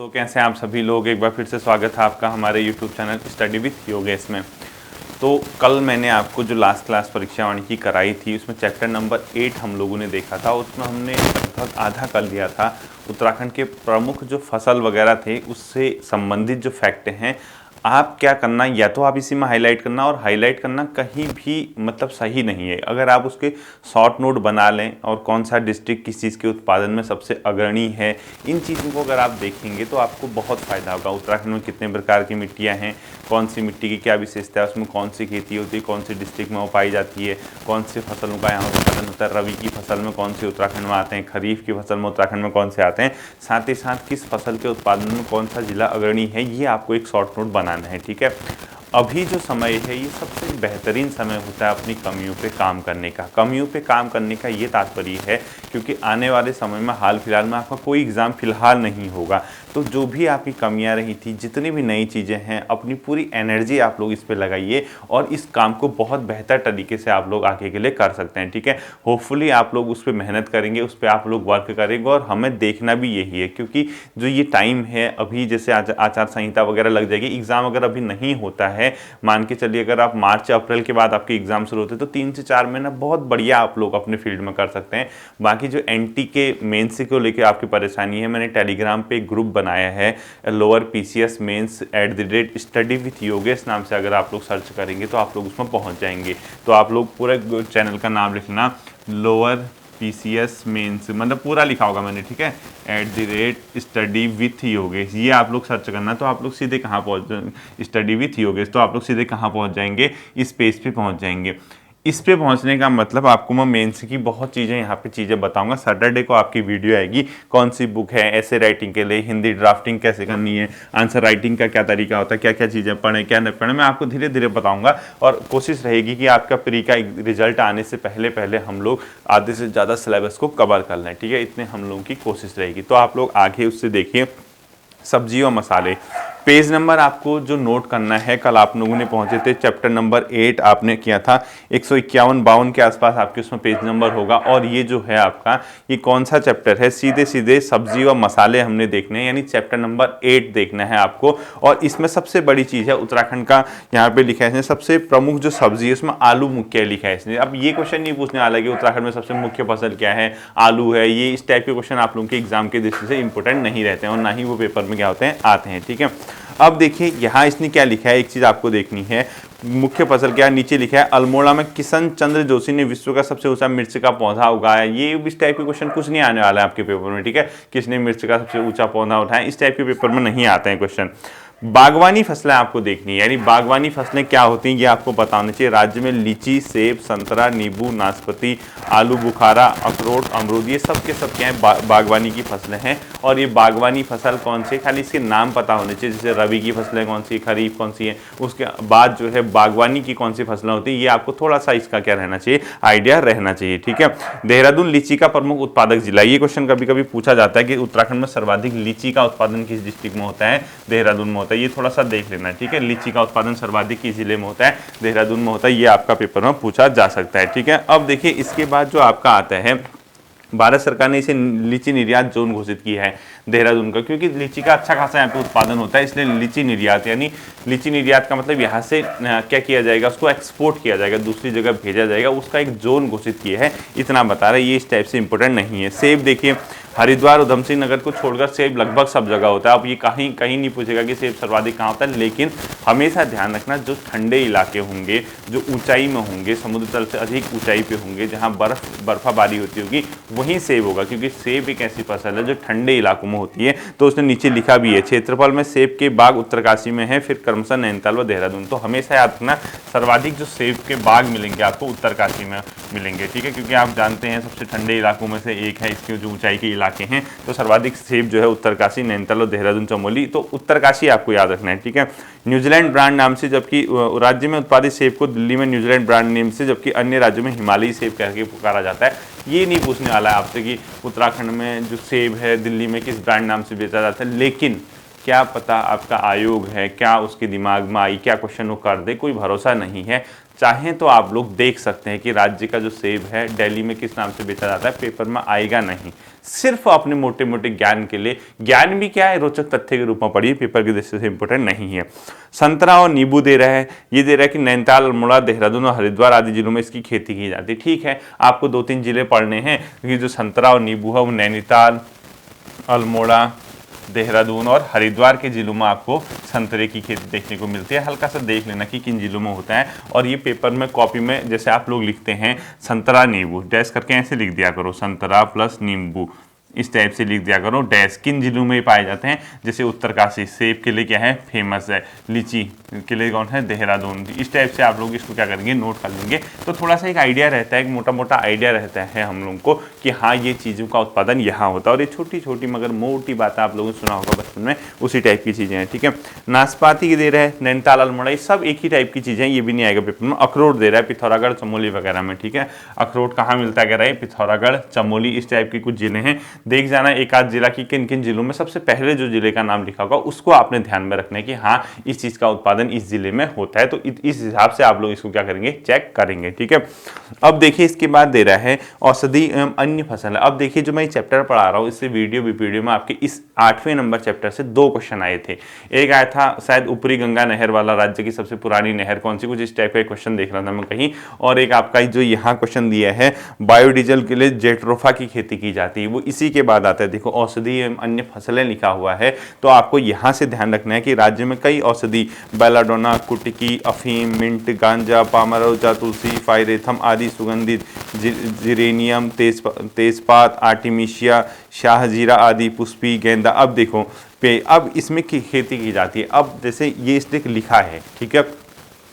तो कैसे हैं आप सभी लोग। एक बार फिर से स्वागत है आपका हमारे YouTube channel study with Yogesh में। तो कल मैंने आपको जो लास्ट क्लास परीक्षा वानिकी कराई थी उसमें चैप्टर नंबर 8 हम लोगों ने देखा था। उसमें हमने लगभग आधा कर लिया था। उत्तराखंड के प्रमुख जो फसल वगैरह थे उससे संबंधित जो फैक्ट हैं, आप क्या करना, या तो आप इसी में हाईलाइट करना, और हाईलाइट करना कहीं भी मतलब सही नहीं है। अगर आप उसके शॉर्ट नोट बना लें और कौन सा डिस्ट्रिक्ट किस चीज़ के उत्पादन में सबसे अग्रणी है, इन चीज़ों को अगर आप देखेंगे तो आपको बहुत फ़ायदा होगा। उत्तराखंड में कितने प्रकार की मिट्टियाँ हैं, कौन सी मिट्टी की क्या विशेषता है, उसमें कौन सी खेती होती है, कौन सी डिस्ट्रिक्ट में वो पाई जाती है, कौन सी फसलों का यहाँ उत्पादन होता है, रबी की फसल में कौन से उत्तराखंड में आते हैं, खरीफ की फसल में उत्तराखंड में कौन से आते हैं, साथ ही साथ किस फसल के उत्पादन में कौन सा जिला अग्रणी है, ये आपको एक शॉर्ट नोट बनाना है। ठीक है, अभी जो समय है ये सबसे बेहतरीन समय होता है अपनी कमियों पे काम करने का। कमियों पे काम करने का ये तात्पर्य है क्योंकि आने वाले समय में हाल फिलहाल में आपका कोई एग्ज़ाम फिलहाल नहीं होगा, तो जो भी आपकी कमियां रही थी, जितनी भी नई चीज़ें हैं, अपनी पूरी एनर्जी आप लोग इस पे लगाइए और इस काम को बहुत बेहतर तरीके से आप लोग आगे के लिए कर सकते हैं। ठीक है, होपफुली आप लोग उस पर मेहनत करेंगे, उस पर आप लोग वर्क करेंगे, और हमें देखना भी यही है क्योंकि जो ये टाइम है अभी, जैसे आचार संहिता वगैरह लग जाएगी, एग्ज़ाम अगर अभी नहीं होता है, मान के चलिए अगर आप मार्च अप्रैल के बाद आपके एग्जाम शुरू होते हैं तो 3 से 4 महीना बहुत बढ़िया आप लोग अपने फील्ड में कर सकते हैं। बाकी जो एनटी के मेंस को लेकर आपकी परेशानी है, मैंने टेलीग्राम पे एक ग्रुप बनाया है, lower PCS mains @study with Yogesh नाम से। अगर आप लोग सर्च करेंगे तो आप लोग उसमें पहुंच जाएंगे। तो आप लोग पूरा चैनल का नाम लिखना, लोअर पीसीएस मेंस, मतलब पूरा लिखा होगा मैंने, ठीक है, @स्टडी विथ योगेश, ये आप लोग सर्च करना। तो आप लोग सीधे कहाँ पहुँच, स्टडी विथ योगेश, तो आप लोग सीधे कहाँ पहुँच जाएंगे, इस पेज पे पहुँच जाएंगे। इस पे पहुंचने का मतलब आपको मैं मेंस की बहुत चीज़ें यहाँ पे चीज़ें बताऊंगा। सैटरडे को आपकी वीडियो आएगी, कौन सी बुक है ऐसे राइटिंग के लिए, हिंदी ड्राफ्टिंग कैसे करनी है, आंसर राइटिंग का क्या तरीका होता है, क्या क्या चीज़ें पढ़ें क्या नहीं पढ़ें, मैं आपको धीरे धीरे बताऊंगा। और कोशिश रहेगी कि आपका प्री का रिजल्ट आने से पहले पहले हम लोग आधे से ज़्यादा सिलेबस को कवर कर लें। ठीक है, इतने हम लोगों की कोशिश रहेगी। तो आप लोग आगे उससे देखिए, सब्जी और मसाले, पेज नंबर आपको जो नोट करना है, कल आप लोगों ने पहुंचे थे चैप्टर नंबर 8 आपने किया था, 151-52 के आसपास आपके उसमें पेज नंबर होगा। और ये जो है आपका, ये कौन सा चैप्टर है, सीधे सीधे सब्जी और मसाले हमने देखने हैं, यानी चैप्टर नंबर 8 देखना है आपको। और इसमें सबसे बड़ी चीज़ है उत्तराखंड का, यहाँ पे लिखा है सबसे प्रमुख जो सब्जी है उसमें आलू मुख्य लिखा है इसने। अब ये क्वेश्चन नहीं पूछने वाला कि उत्तराखंड में सबसे मुख्य फसल क्या है, आलू है, ये इस टाइप के क्वेश्चन आप लोगों के एग्जाम के दृष्टि से इंपॉर्टेंट नहीं रहते हैं और ना ही वो पेपर में क्या होते हैं, आते हैं। ठीक है, अब देखिए यहाँ इसने क्या लिखा है, एक चीज आपको देखनी है, मुख्य फसल क्या, नीचे लिखा है अल्मोड़ा में किशन चंद्र जोशी ने विश्व का सबसे ऊंचा मिर्च का पौधा उगाया। ये इस टाइप के क्वेश्चन कुछ नहीं आने वाला है आपके पेपर में। ठीक है, किसने मिर्च का सबसे ऊंचा पौधा उठाया, इस टाइप के पेपर में नहीं आते हैं क्वेश्चन। बागवानी फसलें आपको देखनी है, यानी बागवानी फसलें क्या होती हैं ये आपको पता होना चाहिए। राज्य में लीची, सेब, संतरा, नींबू, नाशपाती, आलू बुखारा, अखरोट, अमरूद, ये सब के सब क्या है, बागवानी की फसलें हैं। और ये बागवानी फसल कौन सी, खाली इसके नाम पता होने चाहिए, जैसे रबी की फसलें कौन सी, खरीफ कौन सी है, उसके बाद जो है बागवानी की कौन सी फसलें होती है, ये आपको थोड़ा सा इसका क्या रहना चाहिए, आइडिया रहना चाहिए। ठीक है, देहरादून लीची का प्रमुख उत्पादक जिला, ये क्वेश्चन कभी कभी पूछा जाता है कि उत्तराखंड में सर्वाधिक लीची का उत्पादन किस डिस्ट्रिक्ट में होता है, देहरादून में होता है, ये थोड़ा सा देख लेना। ठीक है, लीची का उत्पादन सर्वाधिक किस जिले में होता है, देहरादून में होता है, ये आपका पेपर में पूछा जा सकता है। ठीक है, अब देखिए इसके बाद जो आपका आता है, भारत सरकार ने इसे लीची निर्यात जोन घोषित किया है देहरादून का, क्योंकि लीची का अच्छा खासा यहाँ पे उत्पादन होता है, इसलिए लीची निर्यात, यानी लीची निर्यात का मतलब यहाँ से क्या किया जाएगा, उसको एक्सपोर्ट किया जाएगा, दूसरी जगह भेजा जाएगा, उसका एक जोन घोषित किया है, इतना बता रहा है। ये इस टाइप से इंपॉर्टेंट नहीं है। सेब देखिए, हरिद्वार उधम सिंह नगर को छोड़कर सेब लगभग सब जगह होता है। अब ये कहीं कहीं नहीं पूछेगा कि सेब सर्वाधिक कहाँ होता है, लेकिन हमेशा ध्यान रखना जो ठंडे इलाके होंगे, जो ऊंचाई में होंगे, समुद्र तल से अधिक ऊंचाई पे होंगे, जहाँ बर्फाबारी होती होगी, वहीं सेब होगा, क्योंकि सेब एक ऐसी फसल है जो ठंडे इलाकों में होती है। तो उसने नीचे लिखा भी है, क्षेत्रफल में सेब के बाग उत्तरकाशी में है, फिर क्रमशः नैनीताल व देहरादून। तो हमेशा याद रखना सर्वाधिक जो सेब के बाग मिलेंगे आपको उत्तरकाशी में मिलेंगे। ठीक है, क्योंकि आप जानते हैं सबसे ठंडे इलाकों में से एक है, इसके जो ऊंचाई के इलाके हैं, तो सर्वाधिक सेब जो है उत्तरकाशी, नैनीताल और देहरादून, चमोली, तो उत्तरकाशी आपको याद रखना है। ठीक है, न्यूजीलैंड ब्रांड नाम से, जबकि राज्य में उत्पादित सेब को दिल्ली में न्यूजीलैंड ब्रांड नेम से, जबकि अन्य राज्यों में हिमालयी सेब कह के पुकारा जाता है। ये नहीं पूछने वाला है आपसे कि उत्तराखंड में जो सेब है दिल्ली में किस ब्रांड नाम से बेचा जाता है, लेकिन क्या पता आपका आयोग है, क्या उसके दिमाग में आई, क्या क्वेश्चन वो कर दे, कोई भरोसा नहीं है। चाहें तो आप लोग देख सकते हैं कि राज्य का जो सेब है दिल्ली में किस नाम से बेचा जाता है, पेपर में आएगा नहीं। सिर्फ अपने मोटे मोटे ज्ञान के लिए, ज्ञान भी क्या है, रोचक तथ्य के रूप में पढ़िए, पेपर की दृष्टि से इंपॉर्टेंट नहीं है। संतरा और नींबू दे रहा है, ये दे रहा है कि नैनीताल, अल्मोड़ा, देहरादून और हरिद्वार आदि जिलों में इसकी खेती की जाती है। ठीक है, आपको 2-3 जिले पढ़ने हैं कि जो संतरा और नींबू है वो नैनीताल, अल्मोड़ा, देहरादून और हरिद्वार के जिलों में आपको संतरे की खेती देखने को मिलती है। हल्का सा देख लेना कि किन जिलों में होता है। और ये पेपर में कॉपी में जैसे आप लोग लिखते हैं संतरा नींबू, डैश करके ऐसे लिख दिया करो, संतरा प्लस नींबू, इस टाइप से लिख दिया करो डैश। किन जिलों में पाए जाते हैं, जैसे उत्तरकाशी सेब के लिए क्या है, फेमस है, लीची के लिए कौन है, देहरादून। इस टाइप से आप लोग इसको क्या करेंगे, नोट कर लेंगे। तो थोड़ा सा एक आइडिया रहता है, एक मोटा मोटा आइडिया रहता है हम लोगों को कि हाँ ये चीज़ों का उत्पादन यहाँ होता है। और ये छोटी छोटी मगर मोटी बातें आप लोगों ने सुना होगा बचपन में, उसी टाइप की चीज़ें हैं। ठीक है, नाशपाती दे रहा है नैनीताल, अल्मोड़ा, ये सब एक ही टाइप की चीज़ें, ये भी नहीं आएगा पेपर में। अखरोट दे रहा है पिथौरागढ़, चमोली वगैरह में। ठीक है, अखरोट कहाँ मिलता है, पिथौरागढ़, चमोली, इस टाइप के कुछ जिले हैं। देख जाना एक आध जिला की किन किन जिलों में सबसे पहले जो जिले का नाम लिखा होगा उसको आपने ध्यान में रखना है कि हाँ इस चीज का उत्पादन इस जिले में होता है। तो इस हिसाब से आप लोग इसको क्या करेंगे, चेक करेंगे। ठीक है, अब देखिए इसके बाद दे रहा है औषधि एवं अन्य फसल। अब देखिए जो मैं चैप्टर पढ़ा रहा हूँ इससे वीडियो में आपके इस 8वें नंबर चैप्टर से 2 क्वेश्चन आए थे। एक आया था शायद ऊपरी गंगा नहर वाला, राज्य की सबसे पुरानी नहर कौन सी, कुछ इस टाइप का क्वेश्चन देख रहा था मैं कहीं। और एक आपका जो यहाँ क्वेश्चन दिया है बायोडीजल के लिए जेट्रोफा की खेती की जाती है, वो इसी के बाद आता है। देखो औषधि एवं अन्य फसलें लिखा हुआ है, तो आपको यहाँ से ध्यान रखना है कि राज्य में कई औषधि, बेलाडोना, कुटकी, अफीम, मिंट, गांजा, पामारोजा, तुलसी, फायरेथम आदि, सुगंधित, जिरेनियम, तेजपात, आर्टिमिशिया, शाहजीरा आदि, पुष्पी, गेंदा। अब देखो अब इसमें खेती की जाती है। अब जैसे ये इसने लिखा है, ठीक है,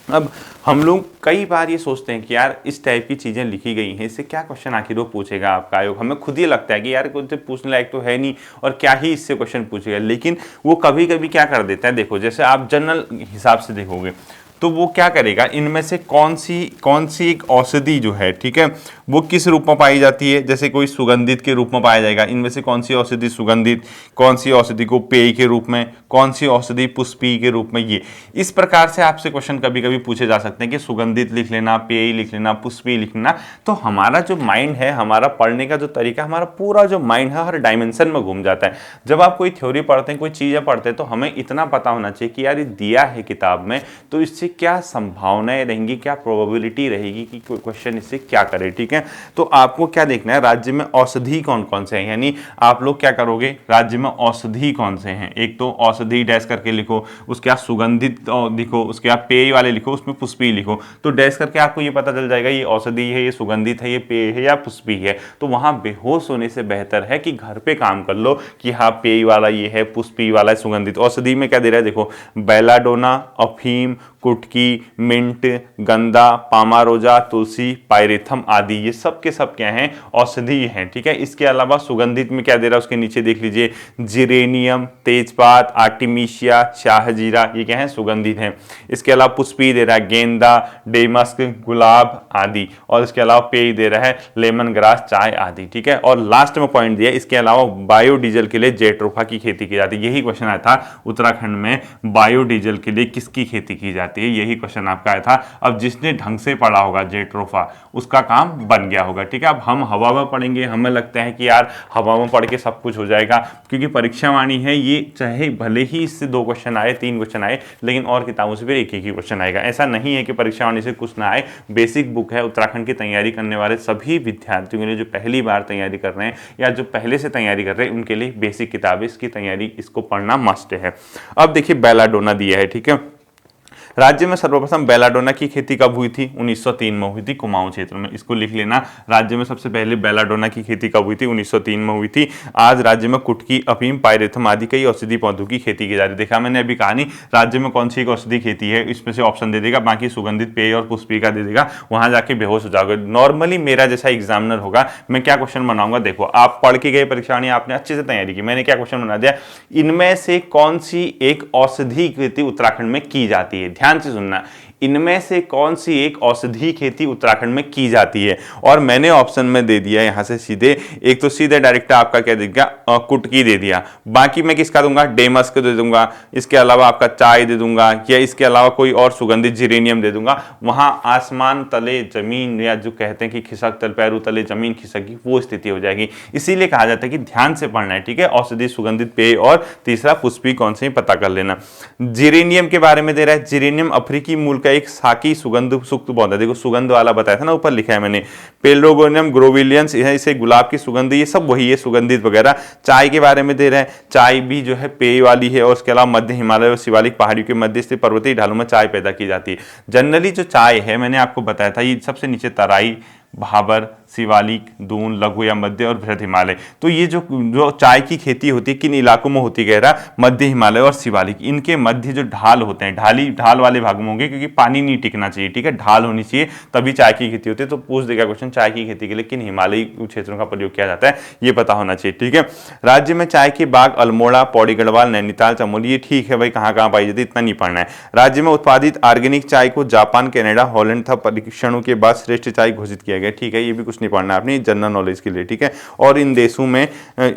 अब हम लोग कई बार ये सोचते हैं कि यार इस टाइप की चीज़ें लिखी गई हैं, इससे क्या क्वेश्चन आखिर वो पूछेगा आपका आयोग। हमें खुद ही लगता है कि यार कुछ पूछने लायक तो है नहीं और क्या ही इससे क्वेश्चन पूछेगा, लेकिन वो कभी कभी क्या कर देता है, देखो जैसे आप जनरल हिसाब से देखोगे तो वो क्या करेगा, इनमें से कौन सी एक औषधि जो है, ठीक है, वो किस रूप में पाई जाती है, जैसे कोई सुगंधित के रूप में पाया जाएगा, इनमें से कौन सी औषधि सुगंधित, कौन सी औषधि को पेय के रूप में, कौन सी औषधि पुष्पी के रूप में। ये इस प्रकार से आपसे क्वेश्चन कभी कभी पूछे जा सकते हैं कि सुगंधित लिख लेना, पेय लिख लेना, पुष्पी लिख लेना। तो हमारा जो माइंड है, हमारा पढ़ने का जो तरीका, हमारा पूरा जो माइंड है हर डायमेंशन में घूम जाता है। जब आप कोई थ्योरी पढ़ते हैं, कोई चीज़ें पढ़ते हैं, तो हमें इतना पता होना चाहिए कि यार ये दिया है किताब में, तो इससे क्या संभावनाएं रहेंगी, क्या प्रोबेबिलिटी रहेगी कि कोई क्वेश्चन इससे क्या करे। ठीक है, तो आपको क्या देखना है, राज्य में औषधि कौन कौन से हैं, यानी आप लोग क्या करोगे, राज्य में औषधि कौन से हैं, एक तो औषधि डैश करके लिखो, उसके बाद सुगंधित लिखो, उसके बाद पेय वाले लिखो, उसमें पुष्पी लिखो। तो डैश करके आपको ये पता चल जाएगा ये औषधि है, ये सुगंधित है, ये पेय है या पुष्पी है। तो वहां बेहोश होने से बेहतर है कि घर पे काम कर लो कि हाँ पेय वाला ये है, पुष्पी वाला है, सुगंधित। औषधि में क्या दे रहा है, देखो बेलाडोना, अफीम, कुटकी, मिंट, गंदा, पामारोजा, तुलसी, पायरेथम आदि, ये सब के सब क्या हैं, औषधि हैं। ठीक है, इसके अलावा सुगंधित में क्या दे रहा है, उसके नीचे देख लीजिए जिरेनियम, तेजपात, आर्टिमिशिया, शाहजीरा, ये क्या है, सुगंधित हैं। इसके अलावा पुष्पी दे रहा है गेंदा, डेमस्क, गुलाब आदि, और इसके अलावा पेय दे रहा है लेमन ग्रास, चाय आदि। ठीक है, और लास्ट में पॉइंट दिया, इसके अलावा बायोडीजल के लिए जेट्रोफा की खेती की जाती है। यही क्वेश्चन आया था उत्तराखंड में बायोडीजल के लिए किसकी खेती की जाती है, यही क्वेश्चन आपका आया था। अब जिसने ढंग से पढ़ा होगा जेट्रोफा, उसका काम बन गया होगा। ठीक है, अब हम हवा में पढ़ेंगे, हमें लगता है कि यार हवा में पढ़ के सब कुछ हो जाएगा, क्योंकि परीक्षा वाणी है ये, चाहे भले ही इससे 2 क्वेश्चन आए, 3 क्वेश्चन आए, लेकिन और किताबों से फिर एक ही क्वेश्चन आएगा। ऐसा नहीं है कि परीक्षा वाणी से कुछ ना आए। बेसिक बुक है, उत्तराखंड की तैयारी करने वाले सभी विद्यार्थियों के लिए, जो पहली बार तैयारी कर रहे हैं या जो पहले से तैयारी कर रहे हैं, उनके लिए बेसिक किताब है, इसकी तैयारी, इसको पढ़ना मस्ट है। अब देखिए बेलाडोना दिया है। ठीक है, राज्य में सर्वप्रथम बेलाडोना की खेती कब हुई थी, 1903 में हुई थी, कुमाऊं क्षेत्र में। इसको लिख लेना, राज्य में सबसे पहले बेलाडोना की खेती कब हुई थी, 1903 में हुई थी। आज राज्य में कुटकी, अफीम, पायरेथम आदि कई औषधि पौधों की खेती की जा रही है। देखा मैंने अभी कहानी, राज्य में कौन सी एक औषधि खेती है, इसमें से ऑप्शन दे देगा, बाकी सुगंधित, पेय और पुष्पी का दे देगा, वहां जाके बेहोश हो जाओगे। नॉर्मली मेरा जैसा एग्जामिनर होगा, मैं क्या क्वेश्चन बनाऊंगा, देखो आप पढ़ के गए परीक्षा में, आपने अच्छे से तैयारी की, मैंने क्या क्वेश्चन बना दिया, इनमें से कौन सी एक औषधि खेती उत्तराखंड में की जाती है। ध्यान से सुनना, इनमें से कौन सी एक औषधीय खेती उत्तराखंड में की जाती है? और मैंने ऑप्शन में दे दिया यहां से सीधे, एक तो सीधे डायरेक्ट आपका क्या दे दिया, कुटकी दे दिया, बाकी मैं किसका दूंगा, डेमस्क दे दूंगा, इसके अलावा आपका चाय दे दूंगा, या इसके अलावा कोई और सुगंधित जिरेनियम दे दूंगा। वहां आसमान तले जमीन, या जो कहते हैं कि खिसक तल पैरों तले जमीन खिसकी, वो स्थिति हो जाएगी। इसीलिए कहा जाता है कि ध्यान से पढ़ना है, ठीक है। औषधि, सुगंधित पेय और तीसरा पुष्पी कौन से पता कर लेना। जिरेनियम के बारे में दे रहा है, जिरेनियम अफ्रीकी मूल का एक साकी सुगंध सुक्त पौधा, देखो सुगंध वाला बताया था ना, ऊपर लिखा है मैंने, पेल्डोगोनियम ग्रोविलियंस, इसे गुलाब की सुगंध, ये सब वही है सुगंधित वगैरह। चाय के बारे में दे रहा है, चाय भी जो है पेय वाली है, और उसके अलावा मध्य हिमालय और शिवालिक पहाड़ियों के मध्य स्थित पर्वतीय ढालों में चाय पैदा की जाती है। जनरली जो चाय है, मैंने आपको बताया था, ये सबसे नीचे तराई, भाबर, शिवालिक, दून, लघु या मध्य और बृहद हिमालय। तो ये जो चाय की खेती होती है किन इलाकों में होती है, मध्य हिमालय और शिवालिक, इनके मध्य जो ढाल होते हैं, ढाल वाले भागों में होंगे, क्योंकि पानी नहीं टिकना चाहिए, ठीक है, ढाल होनी चाहिए, तभी चाय की खेती होती है। तो पूछ देगा क्वेश्चन, चाय की खेती के लिए किन हिमालयी क्षेत्रों का प्रयोग किया जाता है, ये पता होना चाहिए, ठीक है। राज्य में चाय के बाग अल्मोड़ा, पौड़ी गढ़वाल, नैनीताल, चमोली, ये ठीक है भाई, कहाँ कहाँ पाई जाती है इतना नहीं पढ़ना है। राज्य में उत्पादित ऑर्गेनिक चाय को जापान, कनाडा, हॉलैंड था परीक्षणों के बाद श्रेष्ठ चाय घोषित किया गया, ठीक है, ये भी कुछ नहीं पढ़ना आपने, जनरल नॉलेज के लिए, ठीक है। और इन देशों में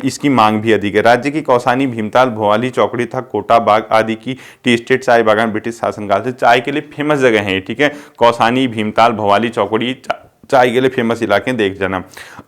इसकी मांग भी अधिक है। राज्य की कौसानी, भीमताल, भोवाली, चौकड़ी था, कोटा बाग आदि की टी एस्टेट चाय बागान ब्रिटिश शासनकाल से चाय के लिए फेमस जगह है, ठीक है। कौसानी, भीमताल, भोवाली, चौकड़ी चाय के लिए फेमस इलाके देख जाना।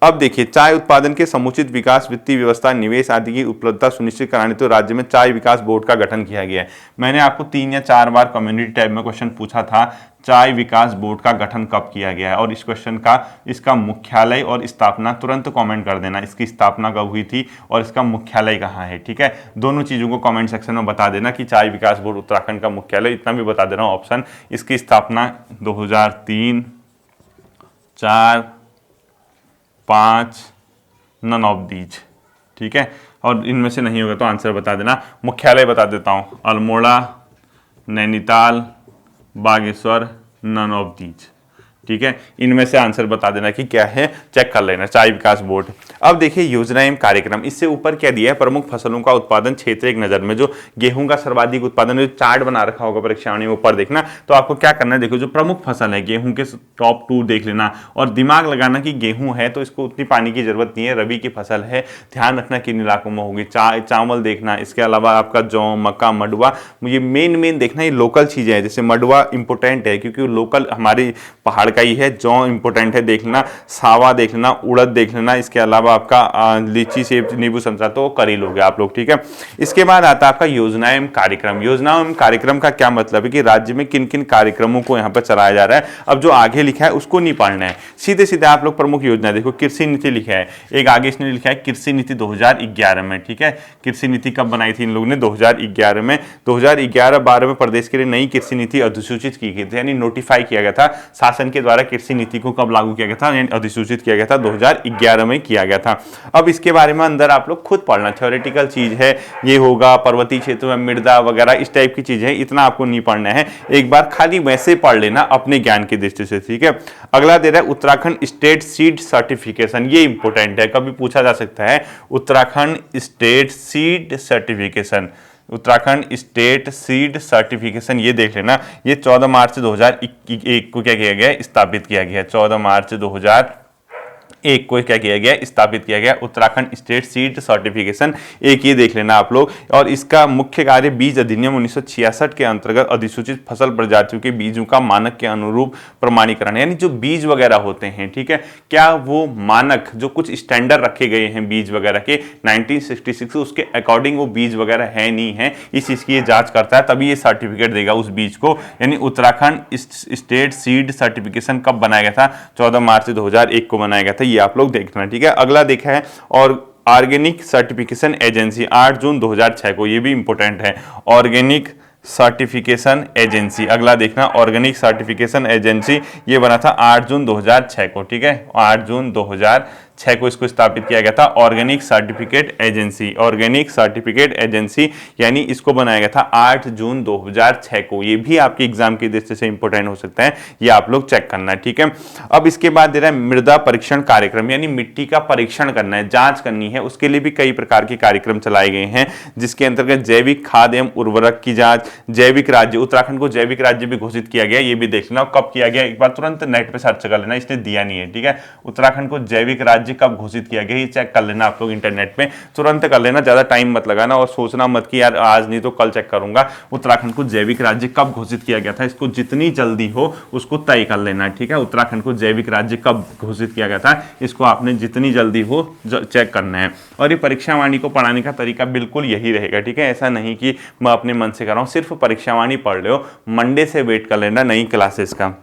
अब देखिए, चाय उत्पादन के समुचित विकास, वित्तीय व्यवस्था, निवेश आदि की उपलब्धता सुनिश्चित कराने तो राज्य में चाय विकास बोर्ड का गठन किया गया है। मैंने आपको 3 या 4 बार कम्युनिटी टैब में क्वेश्चन पूछा था, चाय विकास बोर्ड का गठन कब किया गया है, और इस क्वेश्चन का इसका मुख्यालय और स्थापना तुरंत कमेंट कर देना, इसकी स्थापना कब हुई थी और इसका मुख्यालय कहाँ है, ठीक है। दोनों चीजों को कमेंट सेक्शन में बता देना कि चाय विकास बोर्ड उत्तराखंड का मुख्यालय, इतना भी बता देना ऑप्शन, इसकी स्थापना 2003, 4, 5, नन ऑफ दीज, ठीक है। और इनमें से नहीं होगा तो आंसर बता देना। मुख्यालय बता देता हूं, Almora, Nainital, Bageshwar, none of these, ठीक है। इनमें से आंसर बता देना कि क्या है, चेक कर लेना, चाय विकास बोर्ड। अब देखिए योजना एवं कार्यक्रम, इससे ऊपर क्या दिया है, प्रमुख फसलों का उत्पादन क्षेत्र एक नजर में, जो गेहूं का सर्वाधिक उत्पादन, जो चार्ट बना रखा होगा परीक्षा में ऊपर देखना, तो आपको क्या करना है, देखो जो प्रमुख फसल है गेहूं के टॉप 2 देख लेना, और दिमाग लगाना कि गेहूं है तो इसको उतनी पानी की जरूरत नहीं है, रबी की फसल है, ध्यान रखना किन इलाकों में होगी। चावल देखना, इसके अलावा आपका जौ, मक्का, मडुआ, ये मेन देखना, ये लोकल चीजें हैं, जैसे मडुआ इंपोर्टेंट है क्योंकि लोकल हमारे पहाड़ का ही है, जौ इंपोर्टेंट है देख लेना, सावा देख लेना, उड़द देख लेना, इसके अलावा आपका लीची, सेब, नींबू, संतरा तो कर ही लोगे आप लोग, ठीक है। इसके बाद आता है आपका योजना एवं कार्यक्रम। योजना एवं कार्यक्रम का क्या मतलब है कि राज्य में किन किन कार्यक्रमों को यहाँ पर चलाया जा रहा है। अब जो आगे लिखा है उसको नहीं पढ़ना है, सीधे सीधे आप लोग प्रमुख योजना देखो, कृषि नीति लिखा है, एक आगे इसने लिखा है कृषि नीति 2011 में, ठीक है। कृषि नीति कब बनाई थी इन लोगों ने, 2011 में। 2011-12 में प्रदेश के लिए नई कृषि नीति अधिसूचित की गई थी, यानी नोटिफाई किया गया था शासन के द्वारा। कृषि नीति को कब लागू किया गया था, यानी अधिसूचित किया गया था, 2011 में किया गया था। अब इसके बारे में अंदर आप लोग खुद पढ़ना, थ्योरेटिकल चीज है, ये होगा पर्वतीय क्षेत्र में मृदा वगैरह इस टाइप की चीज है, इतना आपको नहीं पढ़ना है, एक बार खाली वैसे पढ़ लेना अपने ज्ञान की दृष्टि से, ठीक है। अगला दे रहा है उत्तराखंड स्टेट सीड सर्टिफिकेशन, ये इंपोर्टेंट है, कभी पूछा जा सकता है, Uttarakhand state seed certification, Uttarakhand state seed certification, ये देख लेना, ये 14 मार्च 2001 को क्या किया गया, स्थापित किया गया, 14 मार्च 2001 को क्या किया गया, स्थापित किया गया, उत्तराखंड स्टेट सीड सर्टिफिकेशन, एक ये देख लेना आप लोग। और इसका मुख्य कार्य बीज अधिनियम 1966 के अंतर्गत अधिसूचित फसल प्रजातियों के बीजों का मानक के अनुरूप प्रमाणीकरण, यानी जो बीज वगैरह होते हैं, ठीक है, क्या वो मानक जो कुछ स्टैंडर्ड रखे गए हैं बीज वगैरह के 1966 उसके अकॉर्डिंग वो बीज वगैरह है नहीं है, इस चीज की ये जांच करता है, तभी ये सर्टिफिकेट देगा उस बीज को। यानी उत्तराखंड स्टेट सीड सर्टिफिकेशन कब बनाया गया था, 14 मार्च 2001 को बनाया गया था, ये आप लोग देखना, ठीक है। अगला देखा है और ऑर्गेनिक सर्टिफिकेशन एजेंसी 8 जून 2006 को, ये भी इंपोर्टेंट है, ऑर्गेनिक सर्टिफिकेशन एजेंसी, अगला देखना ऑर्गेनिक सर्टिफिकेशन एजेंसी, ये बना था 8 जून 2006 को, ठीक है, 8 जून 2006 6 को इसको स्थापित किया गया था। Organic certificate agency, organic certificate agency यानी इसको बनाया गया था 8 जून 2006 को। ये भी आपके एग्जाम की दृष्टि से इंपॉर्टेंट हो सकता है, ये आप लोग चेक करना है, ठीक है। अब इसके बाद दे रहा है मृदा परीक्षण कार्यक्रम, यानी मिट्टी का परीक्षण करना है, जांच करनी है, उसके लिए भी कई प्रकार के कार्यक्रम चलाए गए हैं, जिसके अंतर्गत जैविक खाद एवं उर्वरक की जांच, जैविक राज्य, उत्तराखंड को जैविक राज्य भी घोषित किया गया, ये भी देख लेना। कब किया गया एक बार तुरंत नेट पे सर्च कर लेना, इसने दिया नहीं है, ठीक है। उत्तराखंड को जैविक राज्य कब घोषित किया गया ये चेक कर लेना आप लोग इंटरनेट पे, तुरंत कर लेना, ज्यादा टाइम मत लगाना और सोचना मत कि यार आज नहीं तो कल चेक करूंगा। उत्तराखंड को जैविक राज्य कब घोषित किया गया था, इसको जितनी जल्दी हो उसको तय कर लेना, ठीक है। उत्तराखंड को जैविक राज्य कब घोषित किया गया था, इसको आपने जितनी जल्दी हो चेक करना है। और ये परीक्षा वाणी को पढ़ाने का तरीका बिल्कुल यही रहेगा, ठीक है। ऐसा नहीं कि मैं अपने मन से कर रहा हूं, सिर्फ परीक्षा वाणी पढ़ लो, मंडे से वेट कर लेना नई क्लासेस का।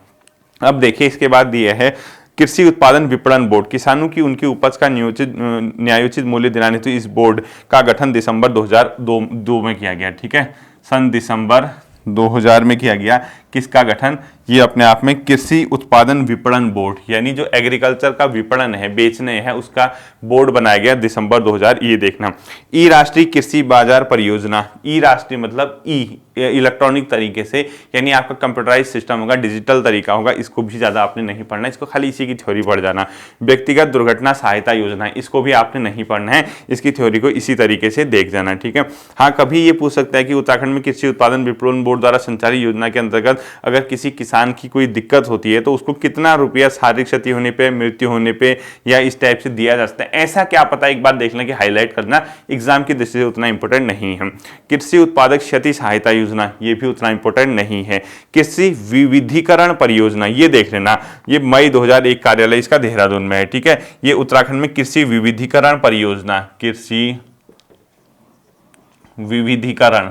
अब देखिए इसके बाद दिया है कृषि उत्पादन विपणन बोर्ड, किसानों की उनकी उपज का न्यायोचित मूल्य दिलाने हेतु इस बोर्ड का गठन दिसंबर 2002 में किया गया, ठीक है। सन दिसंबर 2000 में किया गया। किसका गठन, ये अपने आप में कृषि उत्पादन विपणन बोर्ड, यानी जो एग्रीकल्चर का विपणन है, बेचने है, उसका बोर्ड बनाया गया दिसंबर 2000। ये देखना, ई राष्ट्रीय कृषि बाजार परियोजना, ई राष्ट्रीय मतलब ई इलेक्ट्रॉनिक तरीके से, यानी आपका कंप्यूटराइज सिस्टम होगा, डिजिटल तरीका होगा, इसको भी ज्यादा आपने नहीं पढ़ना है, इसको खाली इसी की थ्योरी पढ़ जाना। व्यक्तिगत दुर्घटना सहायता योजना, इसको भी आपने नहीं पढ़ना है, इसकी थ्योरी को इसी तरीके से देख जाना, ठीक है। हाँ, कभी ये पूछ सकता है कि उत्तराखंड में कृषि उत्पादन विपणन बोर्ड द्वारा संचालित योजना के अंतर्गत अगर किसी किसान की कोई दिक्कत होती है तो उसको कितना रुपया शारीरिक क्षति होने पे, मृत्यु होने पे या इस टाइप से दिया जा सकता है, ऐसा क्या पता, एक बार देख लें कि हाईलाइट करना, एग्जाम की दृष्टि से उतना इंपॉर्टेंट नहीं है। कृषि उत्पादक क्षति सहायता योजना, ये भी उतना इंपॉर्टेंट नहीं है। कृषि विविधीकरण परियोजना, ये देख लेना, ये मई 2001 कार्यालय इसका देहरादून में है, ठीक है। ये उत्तराखंड में कृषि विविधीकरण परियोजना, कृषि विविधीकरण,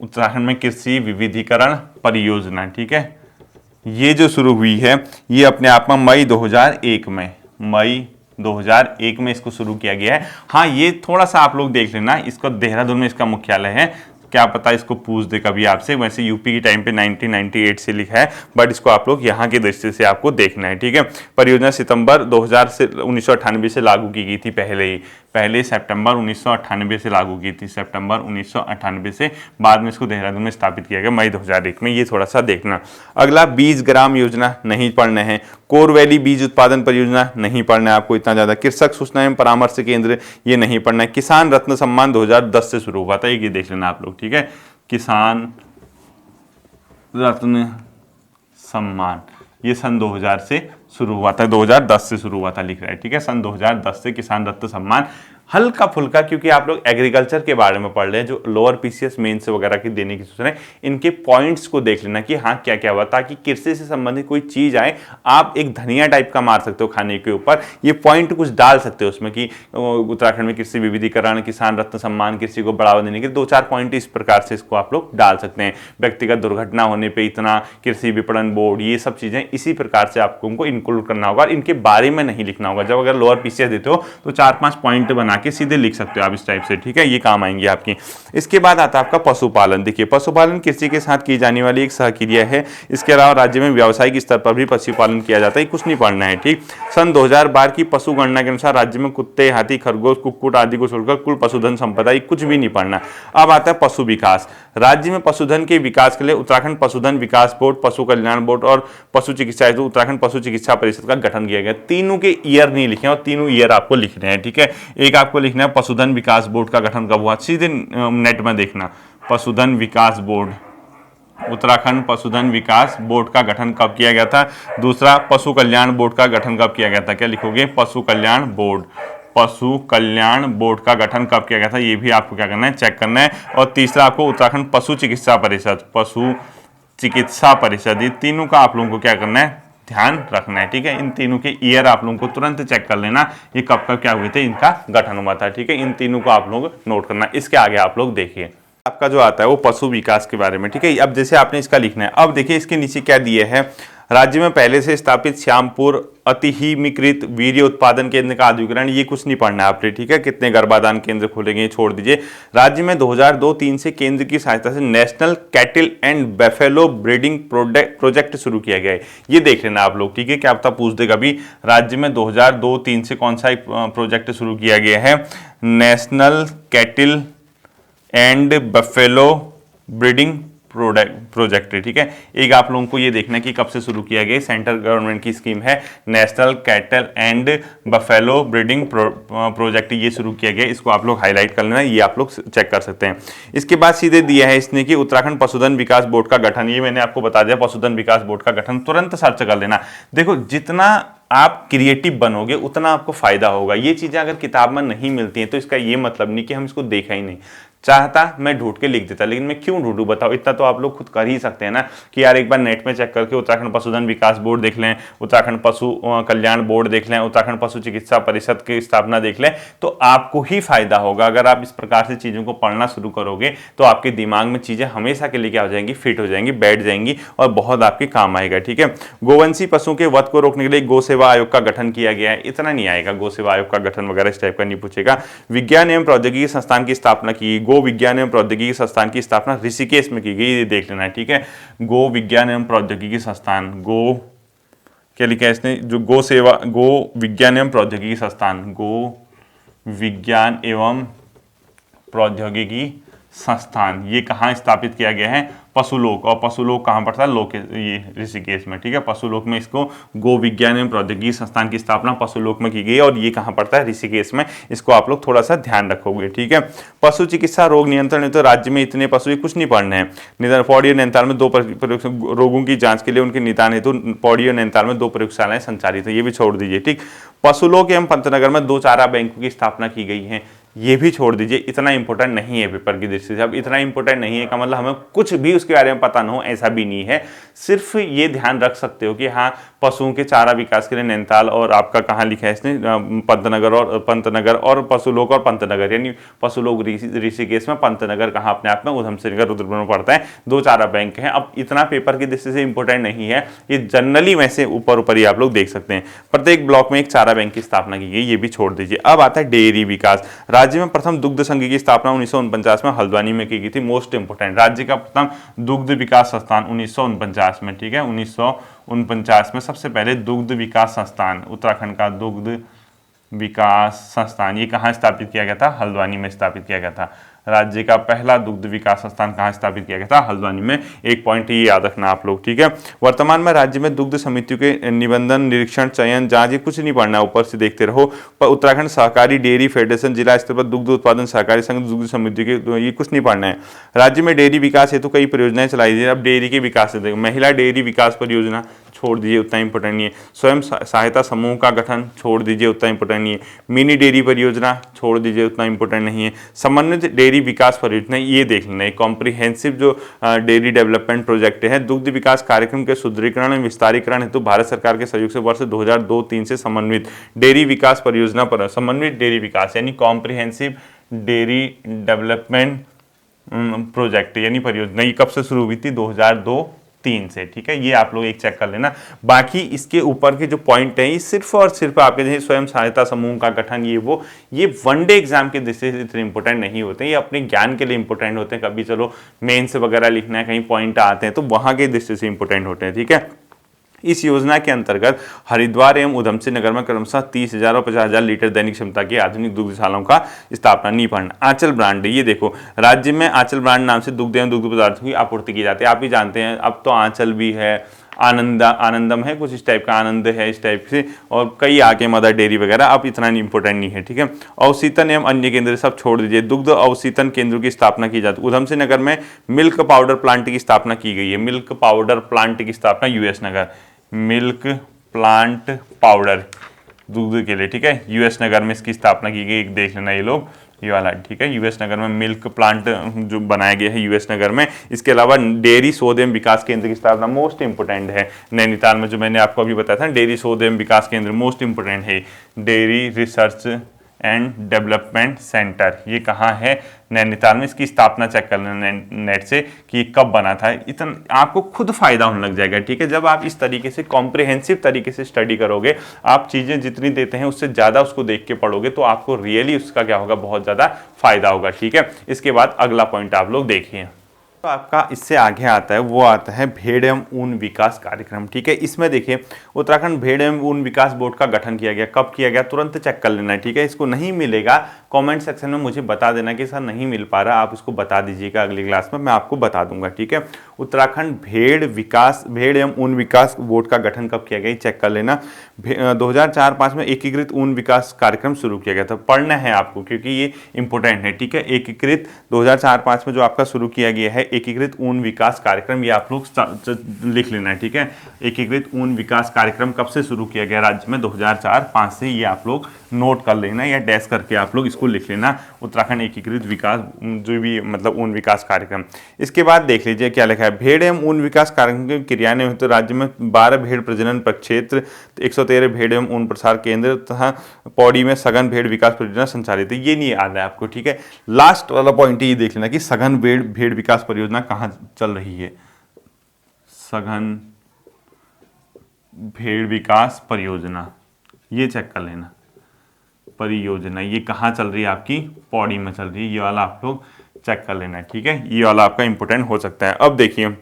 उत्तराखंड में कृषि विविधीकरण परियोजना, ठीक है। ये जो शुरू हुई है ये अपने आप में मई 2001 में इसको शुरू किया गया है। हाँ, ये थोड़ा सा आप लोग देख लेना, इसको देहरादून में इसका मुख्यालय है, क्या पता इसको पूछ दे कभी आपसे। वैसे यूपी के टाइम पे 1998 से लिखा है, बट इसको आप लोग यहाँ की दृष्टि से आपको देखना है, ठीक है। परियोजना सितंबर 2000 से 1998 से लागू की गई थी, पहले सितंबर 1998 से लागू की थी, सितंबर 1998 से। बाद में इसको देहरादून में स्थापित किया गया मई 2001 में, ये थोड़ा सा देखना। अगला बीज ग्राम योजना नहीं पढ़ना है। कोर वैली बीज उत्पादन परियोजना नहीं पढ़ना है आपको इतना ज्यादा। कृषक सूचना एवं परामर्श केंद्र, ये नहीं पढ़ना है। किसान रत्न सम्मान 2010 से शुरू हुआ था, ये देख लेना आप लोग, ठीक है। किसान रत्न सम्मान ये सन 2000 से शुरू हुआ था, 2010 से शुरू हुआ था लिख रहा है, ठीक है। सन 2010 से किसान रत्न सम्मान, हल्का फुल्का, क्योंकि आप लोग एग्रीकल्चर के बारे में पढ़ रहे हैं, जो लोअर पीसीएस मेंस वगैरह की देने की सोच रहे हैं, इनके पॉइंट्स को देख लेना कि हाँ क्या क्या हुआ, ताकि कृषि से संबंधित कोई चीज आए, आप एक धनिया टाइप का मार सकते हो खाने के ऊपर, ये पॉइंट कुछ डाल सकते हो उसमें कि उत्तराखंड में कृषि विविधीकरण, किसान रत्न सम्मान, कृषि को बढ़ावा देने के 2-4 पॉइंट इस प्रकार से इसको आप लोग डाल सकते हैं। व्यक्तिगत दुर्घटना होने पर इतना, कृषि विपणन बोर्ड, ये सब चीजें इसी प्रकार से आपको उनको इंक्लूड करना होगा, और इनके बारे में नहीं लिखना होगा। जब अगर लोअर पीसीएस देते हो तो 4-5 पॉइंट बना के सीधे लिख सकते हो आप इस टाइप से, ठीक है, ये काम आएंगे आपकी। इसके बाद आता है आपका पशुपालन। देखिए, पशुपालन कृषि के साथ की जाने वाली एक सहक्रिया है। इसके अलावा राज्य में व्यावसायिक स्तर पर भी पशुपालन किया जाता है, कुछ नहीं पढ़ना है, ठीक। सन 2012 की पशु गणना के अनुसार राज्य में कुत्ते, हाथी, खरगोश, कुक्कुट आदि को छोड़कर कुल पशुधन संपदा, कुछ भी नहीं पढ़ना। अब आता है पशु विकास। राज्य में पशुधन के विकास के लिए उत्तराखंड पशुधन विकास बोर्ड, पशु कल्याण बोर्ड और पशु चिकित्सा हेतु उत्तराखंड पशु चिकित्सा परिषद का गठन किया गया। तीनों के ईयर नहीं लिखे और तीनों ईयर आपको लिखने हैं, ठीक है। एक आपको लिखना है पशुधन विकास बोर्ड का गठन कब हुआ, सीधे नेट में देखना, पशुधन विकास बोर्ड, उत्तराखंड पशुधन विकास बोर्ड का गठन कब किया गया था। दूसरा, पशु कल्याण बोर्ड का गठन कब किया गया था, क्या लिखोगे, पशु कल्याण बोर्ड, पशु कल्याण बोर्ड का गठन कब किया गया था, ये भी आपको क्या करना है, चेक करना है। और तीसरा आपको उत्तराखंड पशु चिकित्सा परिषद, पशु चिकित्सा परिषद, ये तीनों का आप लोगों को क्या करना है, ध्यान रखना है, ठीक है। इन तीनों के ईयर आप लोगों को तुरंत चेक कर लेना, ये कब कब क्या हुए थे, इनका गठन हुआ था, ठीक है। इन तीनों को आप लोग नोट करना। इसके आगे आप लोग देखिए, आपका जो आता है वो पशु विकास के बारे में, ठीक है। अब जैसे आपने इसका लिखना है, अब देखिए इसके नीचे क्या दिए है, राज्य में पहले से स्थापित श्यामपुर अतिहीमीकृत वीर्य उत्पादन केंद्र का आधुनिकीकरण, ये कुछ नहीं पढ़ना है आपने, ठीक है। कितने गर्भाधान केंद्र खोलेंगे छोड़ दीजिए। राज्य में 2002-3 से केंद्र की सहायता से national कैटिल and buffalo breeding project शुरू किया गया है, ये देख लेना आप लोग, ठीक है। क्या पता पूछ देगा भी, राज्य में 2002-3 से कौन सा एक प्रोजेक्ट शुरू किया गया है, national कैटिल and buffalo breeding project है, ठीक है। एक आप लोगों को ये देखना है कि कब से शुरू किया गया, सेंट्रल गवर्नमेंट की स्कीम है national cattle and buffalo breeding project, ये शुरू किया गया, इसको आप लोग हाईलाइट कर लेना, ये आप लोग चेक कर सकते हैं। इसके बाद सीधे दिया है इसने कि उत्तराखंड पशुधन विकास बोर्ड का गठन, ये मैंने आपको बता दिया, पशुधन विकास बोर्ड का गठन, तुरंत सर्च कर लेना। देखो जितना आप क्रिएटिव बनोगे उतना आपको फायदा होगा। ये चीजें अगर किताब में नहीं मिलती हैं तो इसका ये मतलब नहीं कि हम इसको देखा ही नहीं, चाहता मैं ढूंढ के लिख देता, लेकिन मैं क्यों ढूंढूं बताओ, इतना तो आप लोग खुद कर ही सकते हैं ना कि यार एक बार नेट में चेक करके उत्तराखंड पशुधन विकास बोर्ड देख लें, उत्तराखंड पशु कल्याण बोर्ड देख लें, उत्तराखंड पशु चिकित्सा परिषद की स्थापना देख लें, तो आपको ही फायदा होगा। अगर आप इस प्रकार से चीजों को पढ़ना शुरू करोगे तो आपके दिमाग में चीजें हमेशा के लिए क्या हो जाएंगी, फिट हो जाएंगी, बैठ जाएंगी और बहुत आपके काम आएगा, ठीक है। गोवंशी पशुओं के वध को रोकने के लिए गौ सेवा आयोग का गठन किया गया है, इतना नहीं आएगा, गौ सेवा आयोग का गठन वगैरह इस टाइप का नहीं पूछेगा। विज्ञान एवं प्रौद्योगिकी संस्थान की स्थापना की, गो विज्ञान एवं प्रौद्योगिकी संस्थान की स्थापना ऋषिकेश में की गई, ये देख लेना है, ठीक है। गो विज्ञान एवं प्रौद्योगिकी संस्थान, गो क्या लिखा है इसने, जो गो सेवा, गो विज्ञान एवं प्रौद्योगिकी संस्थान, गो विज्ञान एवं प्रौद्योगिकी संस्थान, ये कहाँ स्थापित किया गया है, पशुलोक, और पशुलोक कहाँ पड़ता है, लोक, ये ऋषिकेश में, ठीक है। पशुलोक में इसको गो विज्ञान एवं प्रौद्योगिकी संस्थान की स्थापना पशुलोक में की गई और ये कहाँ पड़ता है, ऋषिकेश में, इसको आप लोग थोड़ा सा ध्यान रखोगे, ठीक है। पशु चिकित्सा रोग नियंत्रण, तो राज्य में इतने पशु, कुछ नहीं पढ़ने हैं। निदान पौड़ी और नैनीताल में 2 रोगों की जांच के लिए उनके निदान हेतु पौड़ी और नैनीताल में 2 प्रयोगशालाएं संचालित है, ये भी छोड़ दीजिए, ठीक। पशुलोक एवं पंतनगर में 2 चारा बैंकों की स्थापना की गई है, ये भी छोड़ दीजिए, इतना इंपॉर्टेंट नहीं है पेपर की दृष्टि से। अब इतना इंपॉर्टेंट नहीं है का मतलब हमें कुछ भी उसके बारे में पता ना हो, ऐसा भी नहीं है। सिर्फ ये ध्यान रख सकते हो कि हाँ, पशुओं के चारा विकास के लिए नैनीताल और आपका कहाँ लिखा है इसने, पंतनगर और पशुलोक और पंतनगर, यानी पशुलोक ऋषिकेश में, पंतनगर कहाँ अपने आप में उधमसिंह रुद्रपुर में पड़ता है, 2 चारा बैंक हैं। अब इतना पेपर की दृष्टि से इंपॉर्टेंट नहीं है, ये जनरली वैसे ऊपर ही आप लोग देख सकते हैं। प्रत्येक ब्लॉक में एक चारा बैंक की स्थापना की गई, ये भी छोड़ दीजिए। अब आता है डेयरी विकास। राज्य में प्रथम दुग्ध संघ की स्थापना 1949 में हल्द्वानी में की गई थी, मोस्ट इंपोर्टेंट, राज्य का प्रथम दुग्ध विकास संस्थान 1949 में, ठीक है। 1949 में सबसे पहले दुग्ध विकास संस्थान, उत्तराखंड का दुग्ध विकास संस्थान, ये कहाँ स्थापित किया गया था, हल्द्वानी में स्थापित किया गया था। राज्य का पहला दुग्ध विकास संस्थान कहाँ स्थापित किया गया था, हल्द्वानी में, एक पॉइंट ये याद रखना आप लोग, ठीक है। वर्तमान में राज्य में दुग्ध समितियों के निबंधन, निरीक्षण, चयन, जांच, ये कुछ नहीं पढ़ना, ऊपर से देखते रहो। पर उत्तराखंड सहकारी डेयरी फेडरेशन, जिला स्तर पर दुग्ध उत्पादन सहकारी संघ, दुग्ध समिति के, ये कुछ नहीं पढ़ना है। राज्य में डेयरी विकास हेतु कई परियोजनाएं चलाई गई। अब डेयरी के विकास से महिला डेयरी विकास परियोजना छोड़ दीजिए, उतना इंपॉर्टेंट नहीं है। स्वयं सहायता समूह का गठन छोड़ दीजिए, उतना इंपॉर्टेंट नहीं है। मिनी डेयरी परियोजना छोड़ दीजिए, उतना इंपॉर्टेंट नहीं है। समन्वित डेयरी विकास परियोजना, ये देख लेना है, कॉम्प्रिहेंसिव जो डेयरी डेवलपमेंट प्रोजेक्ट है। दुग्ध विकास कार्यक्रम के सुदृढ़ीकरण एवं विस्तारीकरण हेतु भारत सरकार के सहयोग से वर्ष 2002-3 से समन्वित डेयरी विकास परियोजना पर, समन्वित डेयरी विकास यानी कॉम्प्रिहेंसिव डेयरी डेवलपमेंट प्रोजेक्ट यानी परियोजना, ये कब से शुरू हुई थी, 2002-3 से, ठीक है। ये आप लोग एक चेक कर लेना। बाकी इसके ऊपर के जो पॉइंट है, ये सिर्फ और सिर्फ आपके जैसे स्वयं सहायता समूह का गठन, ये वनडे एग्जाम के दृष्टि से इतने इंपॉर्टेंट नहीं होते, ये अपने ज्ञान के लिए इंपॉर्टेंट होते हैं। कभी चलो मेंस वगैरह लिखना है, कहीं पॉइंट आते हैं तो वहां के दृष्टि से इंपॉर्टेंट होते हैं, ठीक है। इस योजना के अंतर्गत हरिद्वार एवं उधमसिंह नगर में क्रमशः 30,000 और 50,000 लीटर दैनिक क्षमता की आधुनिक दुग्धशालाओं का स्थापना नहीं पड़ना। आंचल ब्रांड, ये देखो राज्य में आंचल ब्रांड नाम से दुग्ध एवं दुग्ध पदार्थों की आपूर्ति की जाती है। आप भी जानते हैं, अब तो आंचल भी है, आनंदम है, कुछ इस टाइप का, आनंद है इस टाइप से, और कई आगे मदर डेयरी वगैरह, अब इतना इंपॉर्टेंट नहीं है, ठीक है। अवसीतन एवं अन्य केंद्र सब छोड़ दीजिए। दुग्ध अवसीतन केंद्रों की स्थापना की जाती है। उधमसिंह नगर में मिल्क पाउडर प्लांट की स्थापना की गई है। मिल्क पाउडर प्लांट की स्थापना यूएस नगर, मिल्क प्लांट पाउडर दूध के लिए, ठीक है, यूएस नगर में इसकी स्थापना की गई। एक देख लेना ये लोग, ये वाला, ठीक है, यूएस नगर में मिल्क प्लांट जो बनाया गया है यूएस नगर में। इसके अलावा डेयरी शोध एवं विकास केंद्र की स्थापना मोस्ट इंपोर्टेंट है नैनीताल में, जो मैंने आपको अभी बताया था, डेयरी शोध एवं विकास केंद्र मोस्ट इंपोर्टेंट है। Dairy research and development centre, ये कहाँ है? नैनीताल में। इसकी स्थापना चेक कर लेना नेट से कि कब बना था। इतना आपको खुद फायदा होने लग जाएगा, ठीक है। जब आप इस तरीके से कॉम्प्रिहेंसिव तरीके से स्टडी करोगे, आप चीज़ें जितनी देते हैं उससे ज़्यादा उसको देख के पढ़ोगे, तो आपको रियली उसका क्या होगा? बहुत ज़्यादा फायदा होगा, ठीक है। इसके बाद अगला पॉइंट आप लोग देखिए, तो आपका इससे आगे आता है, वो आता है भेड़ एवं ऊन विकास कार्यक्रम, ठीक है। इसमें देखिए उत्तराखंड भेड़ एवं ऊन विकास बोर्ड का गठन किया गया। कब किया गया? तुरंत चेक कर लेना है, ठीक है। इसको नहीं मिलेगा कमेंट सेक्शन में मुझे बता देना कि सर नहीं मिल पा रहा, आप इसको बता दीजिएगा अगली क्लास में, मैं आपको बता दूंगा, ठीक है। उत्तराखंड भेड़ एवं ऊन विकास बोर्ड का गठन कब किया गया? चेक कर लेना। 2004-05 में एकीकृत ऊन विकास कार्यक्रम शुरू किया गया था। पढ़ना है आपको क्योंकि ये इंपॉर्टेंट है, ठीक है। एकीकृत 2004-05 में जो आपका शुरू किया गया है एकीकृत ऊन विकास कार्यक्रम, ये आप लोग लिख लेना है, ठीक है। एकीकृत ऊन विकास कार्यक्रम कब से शुरू किया गया राज्य में? 2004-05 से, ये आप लोग नोट कर लेना या डैश करके आप लोग इसको लिख लेना। उत्तराखंड एकीकृत विकास जो भी मतलब ऊन विकास कार्यक्रम। इसके बाद देख लीजिए क्या लिखा है, भेड़ एवं ऊन विकास कार्यक्रम के क्रियान्वयन हेतु राज्य में 12 भेड़ प्रजनन प्रक्षेत्र, 113 भेड़ एवं ऊन प्रसार केंद्र तथा पौड़ी में सघन भेड़ विकास परियोजना संचालित है। ये नहीं याद है आपको, ठीक है। लास्ट वाला पॉइंट ये देख लेना कि सघन भेड़ विकास परियोजना कहाँ चल रही है। सघन भेड़ विकास परियोजना, ये चेक कर लेना। परियोजना ये कहाँ चल रही है? आपकी पौड़ी में चल रही है। ये वाला आप लोग चेक कर लेना है, ठीक है। ये वाला आपका इंपॉर्टेंट हो सकता है। अब देखिए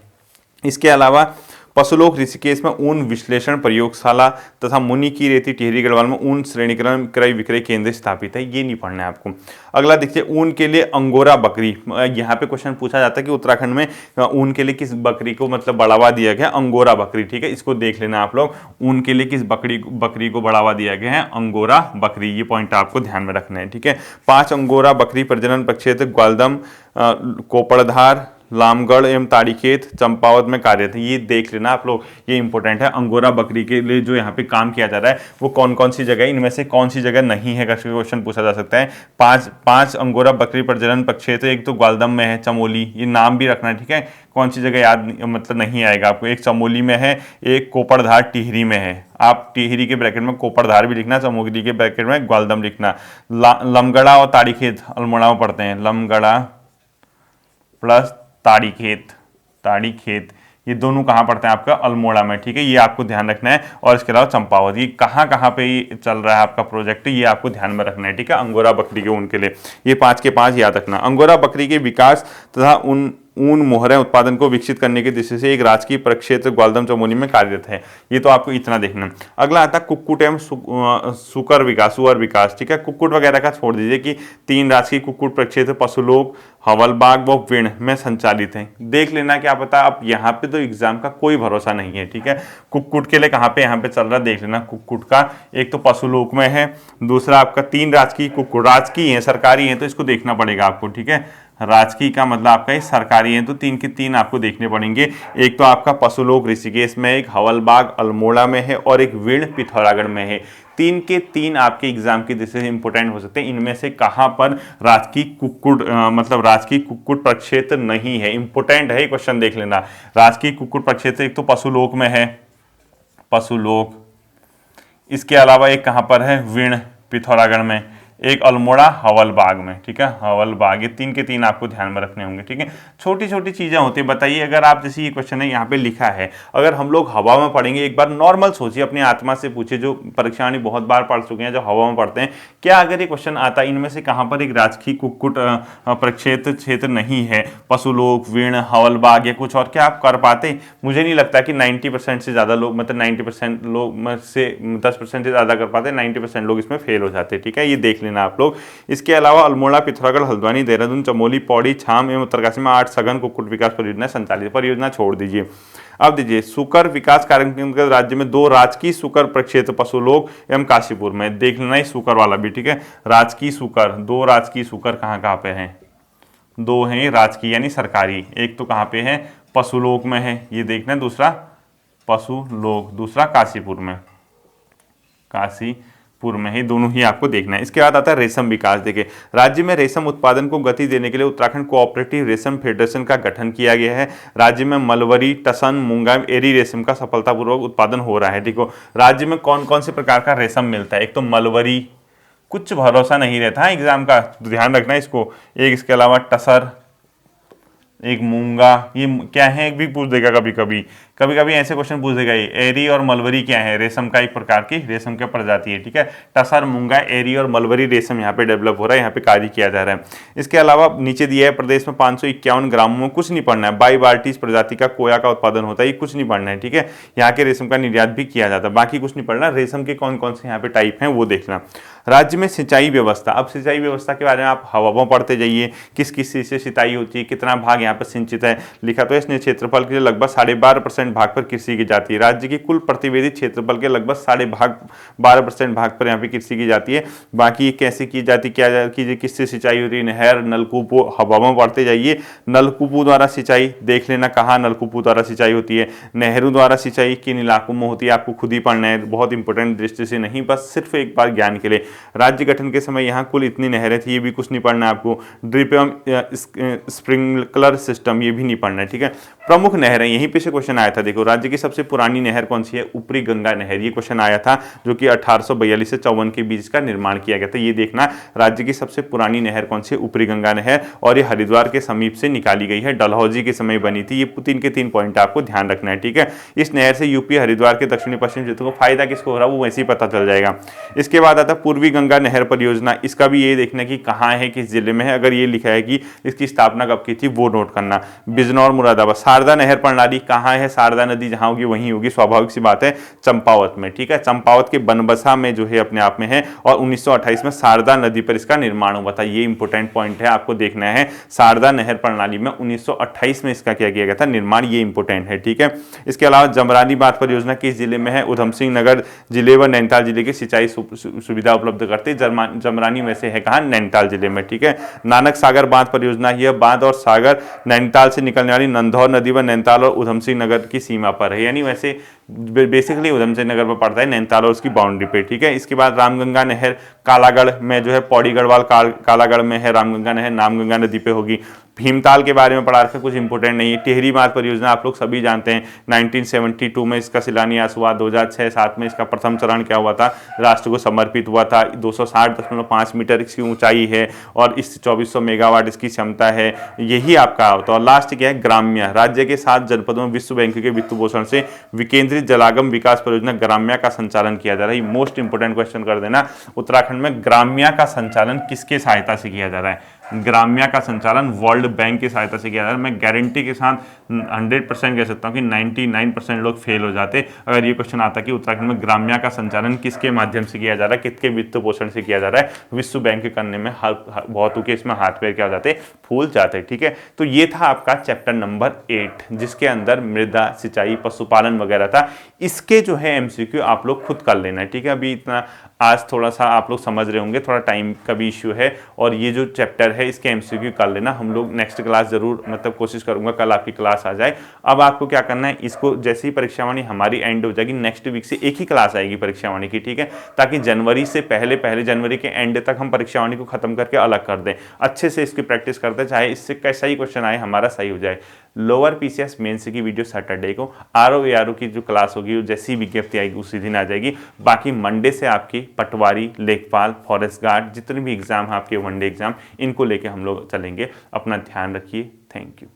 इसके अलावा पशुलोक ऋषिकेश में ऊन विश्लेषण प्रयोगशाला तथा मुनि की रेती टिहरी गढ़वाल में ऊन श्रेणीकरण क्रय विक्रय केंद्र स्थापित है। ये नहीं पढ़ना है आपको। अगला देखिए ऊन के लिए अंगोरा बकरी, यहाँ पे क्वेश्चन पूछा जाता है कि उत्तराखंड में ऊन के लिए किस बकरी को मतलब बढ़ावा दिया गया? अंगोरा बकरी, ठीक है। इसको देख लेना आप लोग, ऊन के लिए किस बकरी को बढ़ावा दिया गया है? अंगोरा बकरी। ये पॉइंट आपको ध्यान में रखना है, ठीक है। 5 अंगोरा बकरी प्रजनन प्रक्षेत्र ग्वालदम, कोपड़धार, लामगढ़ एवं ताड़ीखेत, चंपावत में कार्यरत है। ये देख लेना आप लोग, ये इंपॉर्टेंट है। अंगोरा बकरी के लिए जो यहाँ पे काम किया जा रहा है वो कौन कौन सी जगह है, इनमें से कौन सी जगह नहीं है, क्वेश्चन पूछा जा सकता है। पांच अंगोरा बकरी प्रजनन प्रक्षेत्र, एक तो ग्वालदम में है, चमोली, ये नाम भी रखना है, ठीक है। कौन सी जगह याद मतलब नहीं आएगा आपको। एक चमोली में है, एक कोपड़धार टिहरी में है। आप टिहरी के ब्रैकेट में कोपड़धार भी लिखना, चमोली के ब्रैकेट में ग्वालदम लिखना। लमगढ़ा और ताड़ीखेत अल्मोड़ा में पढ़ते हैं। लमगढ़ा प्लस ताड़ीखेत ये दोनों कहाँ पड़ते हैं? आपका अल्मोड़ा में, ठीक है। ये आपको ध्यान रखना है। और इसके अलावा चंपावत, ये कहाँ पे ये चल रहा है आपका प्रोजेक्ट, ये आपको ध्यान में रखना है, ठीक है। अंगोरा बकरी के ऊन के लिए ये 5 के 5 याद रखना। अंगोरा बकरी के विकास तथा ऊन मोहरें उत्पादन को विकसित करने की दृष्टि से एक राजकीय प्रक्षेत्र ग्वालदम चमोली में कार्यरत है। ये तो आपको इतना देखना। अगला आता है कुक्कुट एवं सुअर विकास, ठीक है। कुक्कुट वगैरह का छोड़ दीजिए कि 3 राजकीय कुक्कुट प्रक्षेत्र पशुलोक, हवलबाग व विण में संचालित है। देख लेना क्या पता। अब यहाँ पे तो एग्जाम का कोई भरोसा नहीं है, ठीक है। कुक्कुट के लिए कहाँ पे यहाँ पे चल रहा है देख लेना। कुक्कुट का एक तो पशुलोक में है, दूसरा आपका 3 राजकीय कुक्कुट, राजकीय है सरकारी है तो इसको देखना पड़ेगा आपको, ठीक है। राजकीय का मतलब आपका ये सरकारी है तो 3 के 3 आपको देखने पड़ेंगे। एक तो आपका पशुलोक ऋषिकेश में, एक हवलबाग अल्मोड़ा में है और एक विण पिथौरागढ़ में है। 3 के 3 आपके एग्जाम की दृष्टि से इंपोर्टेंट हो सकते हैं। इनमें से कहां पर राजकीय कुक्कुट प्रक्षेत्र नहीं है? इंपोर्टेंट है क्वेश्चन, देख लेना। राजकीय कुक्कुट प्रक्षेत्र एक तो पशुलोक में है, पशुलोक। इसके अलावा एक कहां पर है? विण पिथौरागढ़ में, एक अल्मोड़ा हवलबाग में, ठीक है। हवलबाग, ये 3 के 3 आपको ध्यान में रखने होंगे, ठीक है। छोटी छोटी चीजें होती है। बताइए अगर आप जैसे ये क्वेश्चन है यहाँ पे लिखा है, अगर हम लोग हवा में पढ़ेंगे, एक बार नॉर्मल सोचिए, अपनी आत्मा से पूछिए, जो परीक्षा बहुत बार पढ़ चुके हैं, जो हवा में पढ़ते हैं, क्या अगर ये क्वेश्चन आता है इनमें से कहाँ पर एक राजकीय कुक्कुट क्षेत्र नहीं है, पशुलोक, विण, हवलबाग या कुछ और, क्या आप कर पाते? मुझे नहीं लगता कि 90% से ज्यादा लोग, मतलब 90% लोग में से 10% से ज्यादा कर पाते, 90% लोग इसमें फेल हो जाते, ठीक है। ये देख लेना आप लोग। इसके अलावा अल्मोड़ा, पिथौरागढ़, हल्द्वानी, देहरादून, चमोली, पौड़ी, छाम एवं उत्तरकाशी में 8 सघन कुक्कुट विकास परियोजना संचालित। परियोजना छोड़ दीजिए। अब दीजिए सुकर विकास कार्यक्रम के राज्य में 2 राजकीय सुकर प्रक्षेत्र पशुलोक एवं काशीपुर में। देख लेना सुकर वाला भी, ठीक है। राजकीय सुकर, 2 राजकीय सुकर कहाँ पे हैं? 2 हैं राजकीय यानी सरकारी। एक तो कहाँ पे है? पशुलोक में है, ये देखना। दूसरा पशुलोक, दूसरा काशीपुर में, काशीपुर में ही, दोनों ही आपको देखना है। इसके बाद आता है रेशम विकास। देखिए राज्य में रेशम उत्पादन को गति देने के लिए उत्तराखंड कोऑपरेटिव रेशम फेडरेशन का गठन किया गया है। राज्य में मलबरी, टसन, मूंगा, एरी रेशम का सफलतापूर्वक उत्पादन हो रहा है। देखो राज्य में कौन कौन से प्रकार का रेशम मिलता है? एक तो मलबरी, कुछ भरोसा नहीं रहता है एग्जाम का, तो ध्यान रखना इसको। एक इसके अलावा टसर, एक मूंगा, ये क्या है भी पूछ देगा कभी कभी, कभी कभी ऐसे क्वेश्चन पूछ देगा। ये एरी और मलबरी क्या है, रेशम का एक प्रकार की रेशम की प्रजाति है, ठीक है। टसर, मूंगा, एरी और मलबरी रेशम यहाँ पे डेवलप हो रहा है, यहाँ पे कार्य किया जा रहा है। इसके अलावा नीचे दिया है प्रदेश में 551 ग्रामों में, कुछ नहीं पढ़ना है। बाईबार्टिस प्रजाति का कोया का उत्पादन होता है, ये कुछ नहीं पढ़ना है, ठीक है। यहाँ के रेशम का निर्यात भी किया जाता है, बाकी कुछ नहीं पढ़ना। रेशम के कौन कौन से यहाँ पे टाइप हैं वो देखना। राज्य में सिंचाई व्यवस्था, अब सिंचाई व्यवस्था के बारे में आप हवाओं पढ़ते जाइए, किस किस चीज से सिंचाई होती है, कितना भाग यहाँ पर सिंचित है लिखा तो इसने क्षेत्रफल के लगभग 12.5% भाग पर कृषि की जाती है। राज्य की कुल प्रतिवेदित क्षेत्रफल के लगभग 12.5% भाग पर यहाँ पे कृषि की जाती है। बाकी कैसे की जाती, क्या की, किससे सिंचाई होती है, नहर, नलकूपों, हवाओं पढ़ते जाइए। नलकूपों द्वारा सिंचाई देख लेना, कहाँ नलकूपों द्वारा सिंचाई होती है। नहरों द्वारा सिंचाई किन इलाकों में होती है, आपको खुद ही पढ़ना है, बहुत इंपॉर्टेंट दृष्टि से नहीं, बस सिर्फ एक बार ज्ञान के लिए। राज्य गठन के समय यहाँ कुल इतनी नहरें थी, ये भी कुछ नहीं पढ़ना आपको। ड्रिप एवं स्प्रिंकलर सिस्टम, ये भी नहीं पढ़ना है, ठीक है। प्रमुख नहरें, यहीं पे से क्वेश्चन आया था, देखो राज्य की सबसे पुरानी नहर कौन सी है, ऊपरी गंगा नहर, ये क्वेश्चन आया था, जो कि 1842 से 54 के बीच का निर्माण किया गया था। ये देखना राज्य की सबसे पुरानी नहर कौन सी है, ऊपरी गंगा नहर, और ये हरिद्वार के समीप से निकाली गई है, डलहौजी के समय बनी थी। ये 3 के 3 पॉइंट आपको ध्यान रखना है, ठीक है। इस नहर से यूपी हरिद्वार के दक्षिणी पश्चिम क्षेत्रों को फायदा किसको हो रहा है वो वैसे ही पता चल जाएगा। इसके बाद आता पूर्वी गंगा नहर परियोजना, इसका भी ये देखना कि कहाँ है, किस जिले में है। अगर ये लिखा है कि इसकी स्थापना कब की थी वो नोट करना। बिजनौर, मुरादाबाद। शारदा नहर प्रणाली कहाँ है, शारदा नदी जहां होगी वहीं होगी, स्वाभाविक सी बात है, चंपावत में, ठीक है। चंपावत के बनबसा में जो है अपने आप में है, और 1928 में शारदा नदी पर इसका निर्माण हुआ था। ये इंपॉर्टेंट पॉइंट है, आपको देखना है। शारदा नहर प्रणाली में 1928 में इसका क्या किया गया था, निर्माण, ये इंपॉर्टेंट है, ठीक है। इसके अलावा जमरानी बांध परियोजना किस जिले में है, उधम सिंह नगर जिले व नैनीताल जिले की सिंचाई सुविधा उपलब्ध करते जमरानी में से है कहाँ, नैनीताल जिले में, ठीक है। नानक सागर बांध परियोजना, यह बांध और सागर नैनीताल से निकलने वाली नंदौर नदी व नैनीताल और उधम सिंह नगर की सीमा पर है, यानी वैसे बेसिकली उधम सिंह नगर पर पड़ता है, नैनीताल और उसकी बाउंड्री पे, ठीक है। इसके बाद रामगंगा नहर कालागढ़ में जो है, पौड़ी गढ़वाल कालागढ़ में है रामगंगा नहर, नामगंगा नदी पे होगी। भीमताल के बारे में पढ़ा रखा, कुछ इंपॉर्टेंट नहीं है। टिहरी बांध परियोजना आप लोग सभी जानते हैं, 1972 में इसका शिलान्यास हुआ, 2006-7 में इसका प्रथम चरण क्या हुआ था, राष्ट्र को समर्पित हुआ था। 260.5 मीटर इसकी ऊंचाई है, और इस 2400 मेगावाट इसकी क्षमता है, यही आपका होता है। और लास्ट क्या है, ग्राम्य, राज्य के 7 जनपदों में विश्व बैंक के वित्त पोषण से विकेंद्रित जलागम विकास परियोजना ग्राम्य का संचालन किया जा रहा है। मोस्ट इंपोर्टेंट क्वेश्चन कर देना, उत्तराखंड में ग्राम्य का संचालन किसके सहायता से किया जा रहा है, ग्राम्य का संचालन वर्ल्ड बैंक की सहायता से किया जा रहा है। मैं गारंटी के साथ 100% कह सकता हूं कि 99% लोग फेल हो जाते अगर ये क्वेश्चन आता कि उत्तराखंड में ग्राम्य का संचालन किसके माध्यम से किया जा रहा है, किसके वित्त पोषण से किया जा रहा है। विश्व बैंक करने में बहुतों के इसमें हाथ पैर क्या हो जाते, फूल जाते, ठीक है। तो ये था आपका चैप्टर नंबर 8, जिसके अंदर मृदा, सिंचाई, पशुपालन वगैरह था। इसके जो है MCQ आप लोग खुद कर लेना है, ठीक है। अभी इतना आज थोड़ा सा आप लोग समझ रहे होंगे, थोड़ा टाइम का भी इश्यू है, और ये जो चैप्टर है इसके MCQ कर लेना। हम लोग नेक्स्ट क्लास जरूर, मतलब कोशिश करूंगा कल आपकी क्लास आ जाए। अब आपको क्या करना है, इसको जैसे ही परीक्षावाणी हमारी एंड हो जाएगी, नेक्स्ट वीक से एक ही क्लास आएगी परीक्षावाणी की, ठीक है, ताकि जनवरी से पहले जनवरी के एंड तक हम परीक्षावाणी को खत्म करके अलग कर दें, अच्छे से इसकी प्रैक्टिस करते, चाहे इससे कैसा ही क्वेश्चन आए हमारा सही हो जाए। लोअर PCS मेंस की वीडियो सैटरडे को, RO की जो क्लास होगी जैसी विज्ञप्ति आएगी उसी दिन आ जाएगी। बाकी मंडे से आपकी पटवारी, लेखपाल, फॉरेस्ट गार्ड, जितने भी एग्जाम है आपके वनडे एग्जाम, इनको लेके हम लोग चलेंगे। अपना ध्यान रखिए, थैंक यू।